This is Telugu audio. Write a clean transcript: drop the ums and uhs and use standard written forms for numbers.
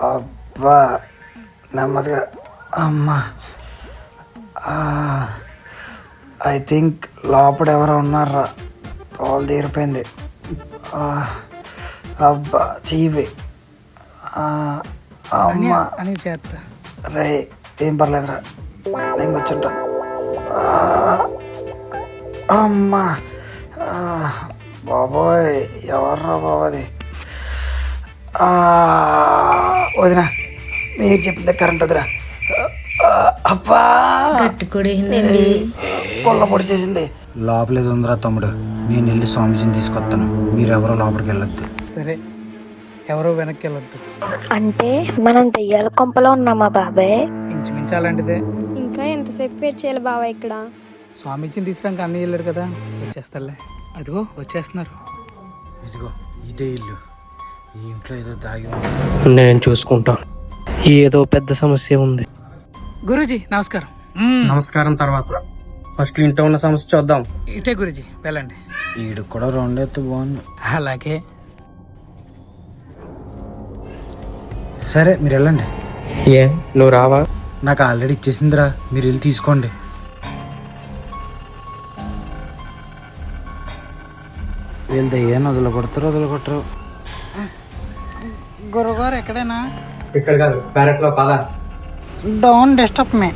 అబ్బా నెమ్మదిగా అమ్మా. ఐ థింక్ లోపల ఎవరో ఉన్నారా, తోలు తీరిపోయింది. అబ్బా చీవి అమ్మా అని చేస్తా. రే ఏం పర్లేదురా, నేను కూర్చుంటాను. అమ్మా బాబోయ్ ఎవర్రా బాబోది. వదినా మీరు చెప్పిందే కరెంట్ వదిరా. అబ్బా కొల్ల పొడి చేసింది. లోపలేది ఉందిరా తమ్ముడు, నేను వెళ్ళి స్వామీజీని తీసుకొస్తాను, మీరెవరో లోపలికి వెళ్ళొద్దు. సరే, ఎవరో వెనక్కి వెళ్ళొద్దు. అంటే మనం దెయ్యాల కొంపలో ఉన్నామా బాబాయ్? ఇంచుమించు అలాంటిదే. ఇంకా ఎంతసేపు వెయిట్ చేయాలి బావా ఇక్కడ? స్వామీజీని తీసుకురాక అన్నీ వెళ్ళాడు కదా, వచ్చేస్తారులే. అదిగో వచ్చేస్తున్నారు. ఇదిగో ఇదే ఇల్లు, ఈ ఇంట్లో ఏదో దాగి నేను చూసుకుంటా. ఏదో పెద్ద సమస్య ఉంది. గురూజీ నమస్కారం. నమస్కారం తర్వాత ఫస్ట్ ఇంట్లో ఉన్న సమస్య చూద్దాం. ఇటే గురూజీ వెళ్ళండి. ఈడు కూడా రెండెత్తు బాగుంది. అలాగే. సరే మీరు వెళ్ళండి. ఏ నువ్వు రావా? నాకు ఆల్రెడీ ఇచ్చేసిందిరా, మీరు వెళ్ళి తీసుకోండి. వీళ్ళు దయ్యాన్ని వదలగొడతారు. గురుగారు ఎక్కడైనా? ఇక్కడ కాదు, ప్యారెట్ లో పద. Don't disturb me.